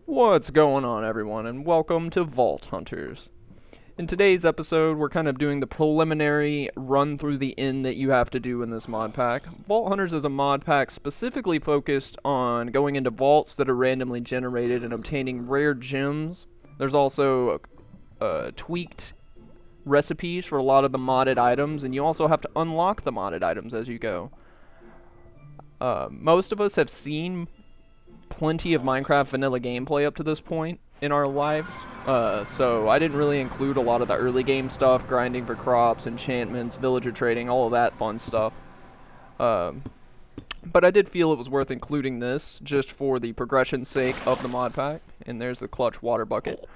What's going on, everyone, and welcome to Vault Hunters. In today's episode, we're kind of doing the preliminary run through the inn that you have to do in this mod pack. Vault Hunters is a mod pack specifically focused on going into vaults that are randomly generated and obtaining rare gems. There's also tweaked recipes for a lot of the modded items, and you also have to unlock the modded items as you go. Most of us have seen plenty of Minecraft vanilla gameplay up to this point in our lives, so I didn't really include a lot of the early game stuff, grinding for crops, enchantments, villager trading, all of that fun stuff. Um, but I did feel it was worth including this just for the progression's sake of the mod pack, and there's the clutch water bucket.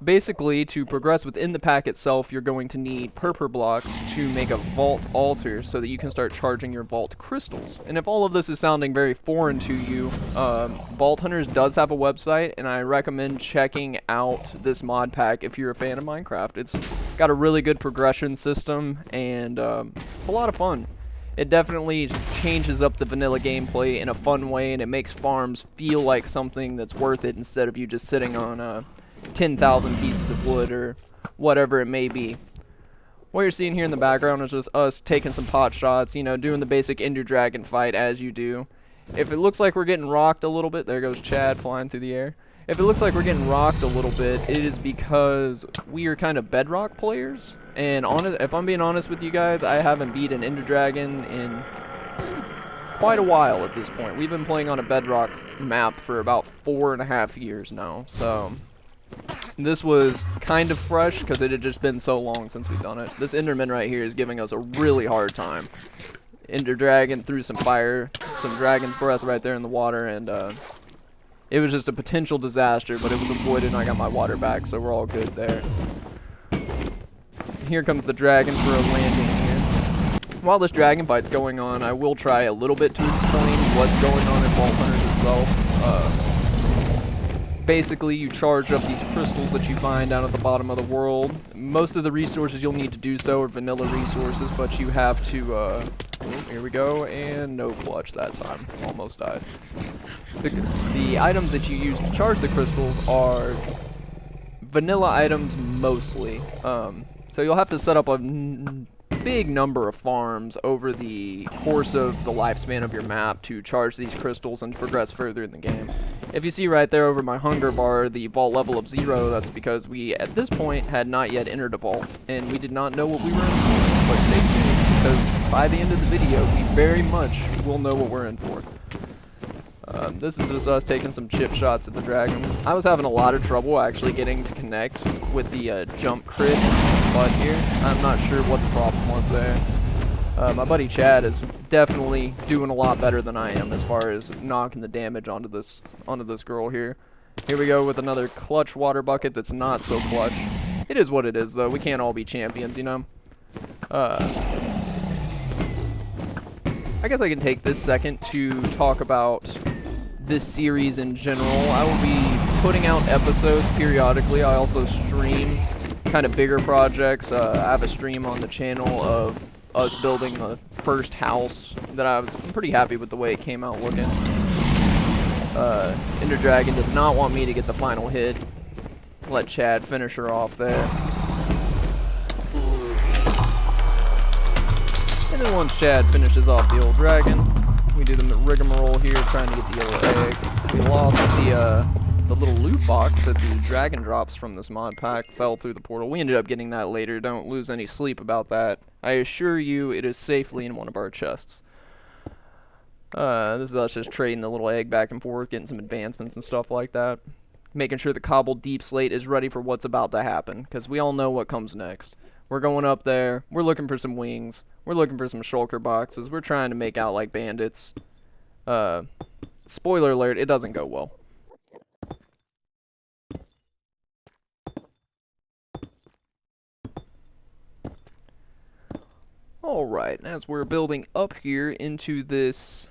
Basically, to progress within the pack itself, you're going to need purple blocks to make a vault altar so that you can start charging your vault crystals. And if all of this is sounding very foreign to you, Vault Hunters does have a website, and I recommend checking out this mod pack if you're a fan of Minecraft. It's got a really good progression system, and it's a lot of fun. It definitely changes up the vanilla gameplay in a fun way, and it makes farms feel like something that's worth it instead of you just sitting on 10,000 pieces of wood or whatever it may be. What you're seeing here in the background is just us taking some pot shots, you know, doing the basic Ender Dragon fight as you do. If it looks like we're getting rocked a little bit, there goes Chad flying through the air. If it looks like we're getting rocked a little bit, it is because we are kind of bedrock players. And if I'm being honest with you guys, I haven't beat an Ender Dragon in quite a while at this point. We've been playing on a bedrock map for about 4.5 years now, so this was kind of fresh because it had just been so long since we've done it. This Enderman right here is giving us a really hard time. Ender Dragon threw some fire, some dragon's breath right there in the water, and it was just a potential disaster, but it was avoided and I got my water back, so we're all good there. Here comes the dragon for a landing here. While this dragon fight's going on, I will try a little bit to explain what's going on in Vault Hunters itself. Basically, you charge up these crystals that you find down at the bottom of the world. Most of the resources you'll need to do so are vanilla resources, but you have to, oh, here we go, and no clutch that time. Almost died. The items that you use to charge the crystals are vanilla items mostly. So you'll have to set up a big number of farms over the course of the lifespan of your map to charge these crystals and progress further in the game. If you see right there over my hunger bar the vault level of 0, that's because we at this point had not yet entered a vault and we did not know what we were in for. But stay tuned, because by the end of the video we very much will know what we're in for. This is just us taking some chip shots at the dragon. I was having a lot of trouble actually getting to connect with the jump crit butt here. I'm not sure what the problem was there. My buddy Chad is definitely doing a lot better than I am as far as knocking the damage onto this girl here. Here we go with another clutch water bucket that's not so clutch. It is what it is though. We can't all be champions, you know. I guess I can take this second to talk about this series in general. I will be putting out episodes periodically. I also stream kind of bigger projects. I have a stream on the channel of us building the first house that I'm pretty happy with the way it came out looking. Ender Dragon did not want me to get the final hit. Let Chad finish her off there. And then once Chad finishes off the old dragon, we do the rigmarole here, trying to get the yellow egg. We lost the little loot box that the dragon drops from this mod pack fell through the portal. We ended up getting that later. Don't lose any sleep about that. I assure you it is safely in one of our chests. This is us just trading the little egg back and forth, getting some advancements and stuff like that. Making sure the cobbled deep slate is ready for what's about to happen, because we all know what comes next. We're going up there, we're looking for some wings, we're looking for some shulker boxes, we're trying to make out like bandits. Spoiler alert, it doesn't go well. Alright, as we're building up here into this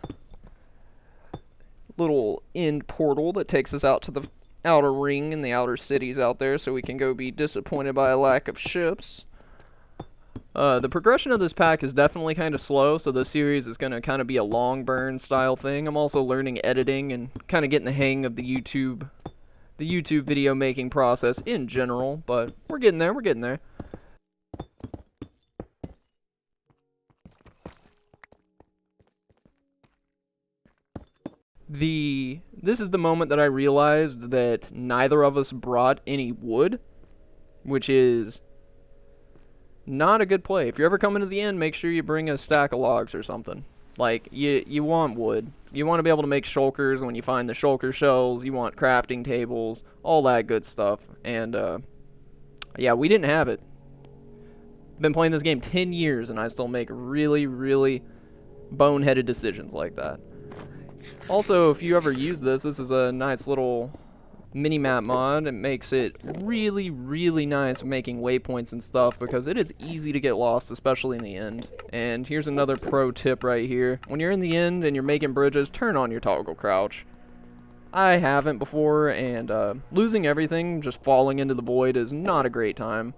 little end portal that takes us out to the outer ring and the outer cities out there so we can go be disappointed by a lack of ships. The progression of this pack is definitely kind of slow, so this series is going to kind of be a long burn style thing. I'm also learning editing and kind of getting the hang of the YouTube video making process in general, but we're getting there, we're getting there. This is the moment that I realized that neither of us brought any wood, which is not a good play. If you're ever coming to the end, make sure you bring a stack of logs or something. Like, you want wood. You want to be able to make shulkers when you find the shulker shells. You want crafting tables, all that good stuff. And, yeah, we didn't have it. Been playing this game 10 years, and I still make really, really boneheaded decisions like that. Also, if you ever use this is a nice little mini-map mod. It makes it really, really nice making waypoints and stuff because it is easy to get lost, especially in the end. And here's another pro tip right here. When you're in the end and you're making bridges, turn on your toggle crouch. I haven't before, and losing everything, just falling into the void is not a great time.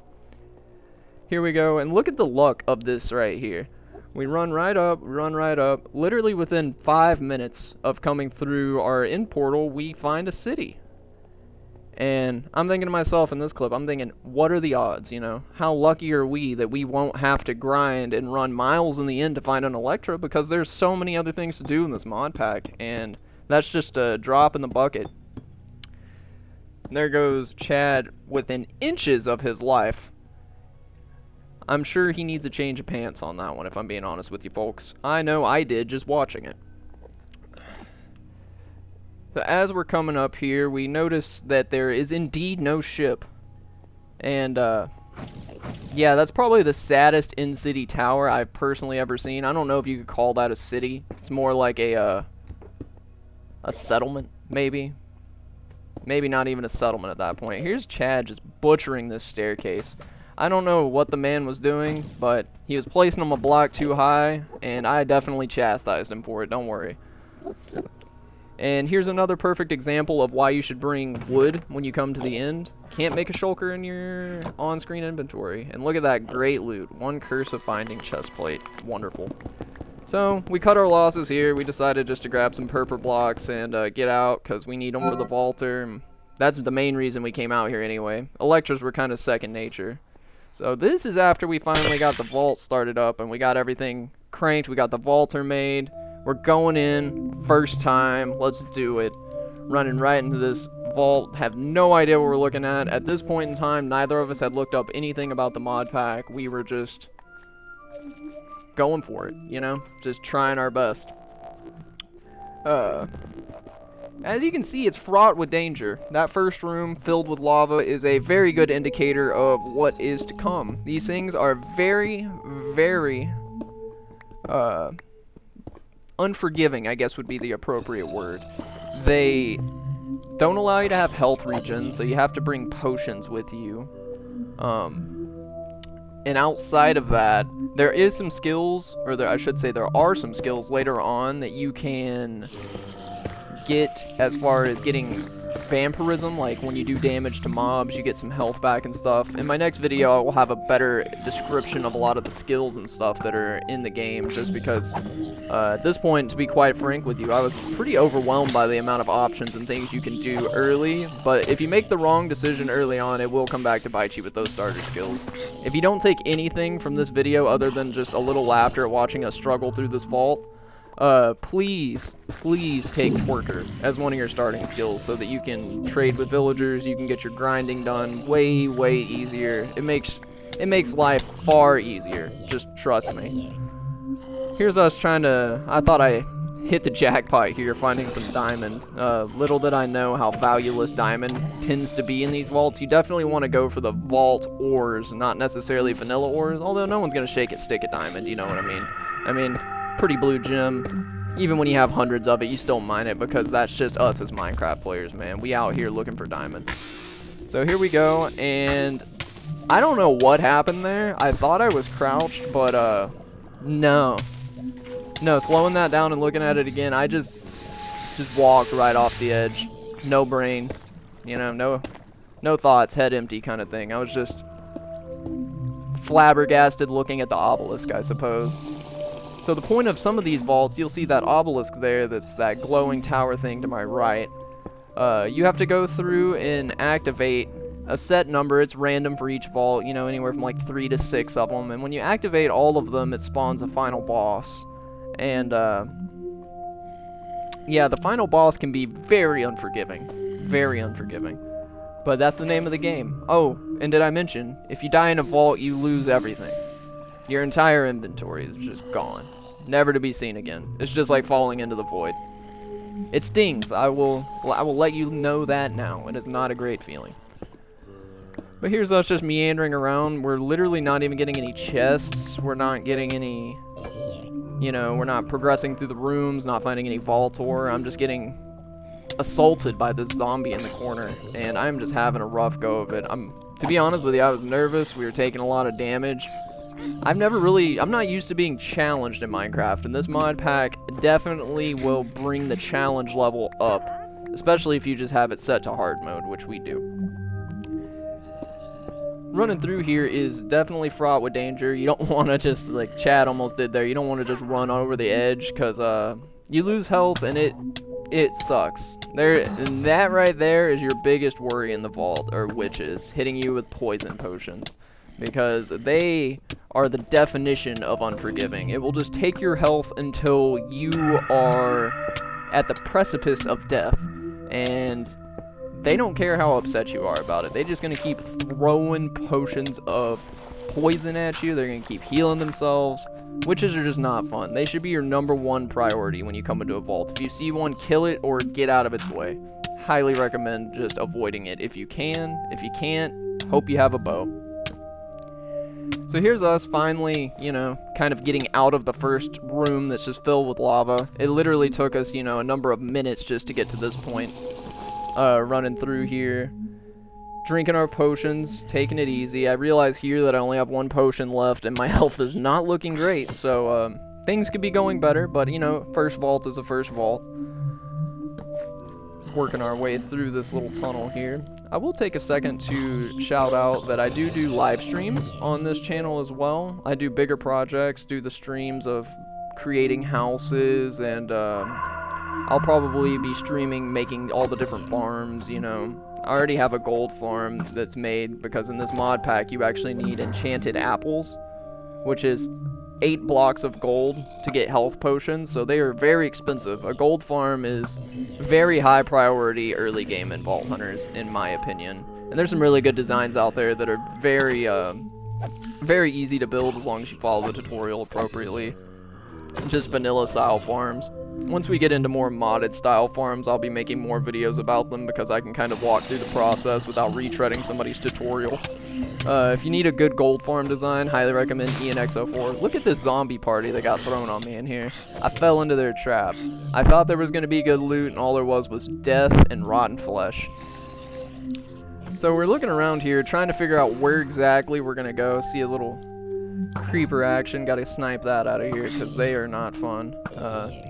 Here we go, and look at the luck of this right here. We run right up, literally within 5 minutes of coming through our end portal, we find a city. And I'm thinking to myself in this clip, I'm thinking, what are the odds, you know? How lucky are we that we won't have to grind and run miles in the end to find an Electra, because there's so many other things to do in this mod pack, and that's just a drop in the bucket. And there goes Chad within inches of his life. I'm sure he needs a change of pants on that one, if I'm being honest with you folks. I know I did just watching it. So as we're coming up here, we notice that there is indeed no ship. And, yeah, that's probably the saddest in-city tower I've personally ever seen. I don't know if you could call that a city. It's more like a settlement, maybe. Maybe not even a settlement at that point. Here's Chad just butchering this staircase. I don't know what the man was doing, but he was placing them a block too high, and I definitely chastised him for it, don't worry. And here's another perfect example of why you should bring wood when you come to the end. Can't make a shulker in your on-screen inventory. And look at that great loot. One curse of binding chest plate. Wonderful. So, we cut our losses here. We decided just to grab some purple blocks and get out, because we need them for the vaulter. That's the main reason we came out here anyway. Electras were kind of second nature. So this is after we finally got the vault started up and we got everything cranked. We got the vaulter made. We're going in, first time, let's do it. Running right into this vault, have no idea what we're looking at. At this point in time, neither of us had looked up anything about the mod pack. We were just going for it, you know? Just trying our best. As you can see, it's fraught with danger. That first room filled with lava is a very good indicator of what is to come. These things are very, very unforgiving, I guess would be the appropriate word. They don't allow you to have health regen, so you have to bring potions with you. And outside of that, there is some skills, or I should say there are some skills later on that you can get as far as getting vampirism, like when you do damage to mobs you get some health back and stuff. In my next video I will have a better description of a lot of the skills and stuff that are in the game, just because at this point, to be quite frank with you, I was pretty overwhelmed by the amount of options and things you can do early. But if you make the wrong decision early on, it will come back to bite you with those starter skills. If you don't take anything from this video other than just a little laughter at watching us struggle through this vault, please take Twerker as one of your starting skills so that you can trade with villagers, you can get your grinding done way easier. It makes life far easier, just trust me. Here's us trying to, I thought I hit the jackpot here, finding some diamond. Little did I know how valueless diamond tends to be in these vaults. You definitely want to go for the vault ores, not necessarily vanilla ores, although no one's going to shake a stick at diamond, you know what I mean, pretty blue gem. Even when you have hundreds of it, you still mine it, because that's just us as Minecraft players, man. We out here looking for diamond. So here we go, and I don't know what happened there. I thought I was crouched, but no, slowing that down and looking at it again, I just walked right off the edge. No brain, you know, no thoughts, head empty kind of thing. I was just flabbergasted looking at the obelisk, I suppose. So the point of some of these vaults, you'll see that obelisk there, that's that glowing tower thing to my right. You have to go through and activate a set number. It's random for each vault, you know, anywhere from like 3 to 6 of them. And when you activate all of them, it spawns a final boss. And, yeah, the final boss can be very unforgiving. Very unforgiving. But that's the name of the game. Oh, and did I mention, if you die in a vault, you lose everything. Your entire inventory is just gone. Never to be seen again. It's just like falling into the void. It stings. I will let you know that now. It is not a great feeling. But here's us just meandering around. We're literally not even getting any chests. We're not getting any, you know, we're not progressing through the rooms, not finding any vault ore. I'm just getting assaulted by this zombie in the corner, and I'm just having a rough go of it. To be honest with you, I was nervous. We were taking a lot of damage. I'm not used to being challenged in Minecraft, and this mod pack definitely will bring the challenge level up, especially if you just have it set to hard mode, which we do. Running through here is definitely fraught with danger. You don't want to just, like Chad almost did there, you don't want to just run over the edge, because you lose health, and it sucks. And that right there is your biggest worry in the vault, or witches, hitting you with poison potions. Because they are the definition of unforgiving. It will just take your health until you are at the precipice of death. And they don't care how upset you are about it. They're just going to keep throwing potions of poison at you. They're going to keep healing themselves. Witches are just not fun. They should be your #1 priority when you come into a vault. If you see one, kill it or get out of its way. Highly recommend just avoiding it if you can. If you can't, hope you have a bow. So here's us finally, you know, kind of getting out of the first room that's just filled with lava. It literally took us, you know, a number of minutes just to get to this point. Running through here, drinking our potions, taking it easy. I realize here that I only have 1 potion left and my health is not looking great, so things could be going better, but you know, first vault is a first vault. Working our way through this little tunnel here. I will take a second to shout out that I do live streams on this channel as well. I do bigger projects, do the streams of creating houses, and I'll probably be streaming making all the different farms, you know. I already have a gold farm that's made because in this mod pack you actually need enchanted apples, which is 8 blocks of gold to get health potions, so they are very expensive. A gold farm is very high priority early game in Vault Hunters, in my opinion. And there's some really good designs out there that are very easy to build as long as you follow the tutorial appropriately. Just vanilla style farms. Once we get into more modded style farms, I'll be making more videos about them because I can kind of walk through the process without retreading somebody's tutorial. If you need a good gold farm design, highly recommend ENX04. Look at this zombie party that got thrown on me in here. I fell into their trap. I thought there was going to be good loot, and all there was death and rotten flesh. So we're looking around here, trying to figure out where exactly we're going to go. See a little creeper action. Gotta snipe that out of here, because they are not fun.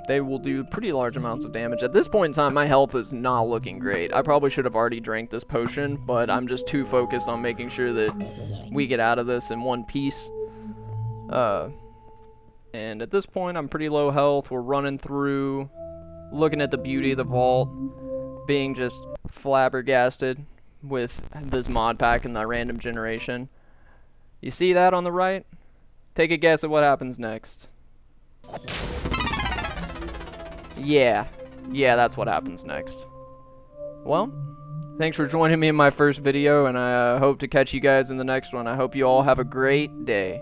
They will do pretty large amounts of damage. At this point in time, my health is not looking great. I probably should have already drank this potion, but I'm just too focused on making sure that we get out of this in one piece. And at this point, I'm pretty low health. We're running through, looking at the beauty of the vault, being just flabbergasted with this mod pack and the random generation. You see that on the right? Take a guess at what happens next. Yeah, that's what happens next. Well, thanks for joining me in my first video, and I hope to catch you guys in the next one. I hope you all have a great day.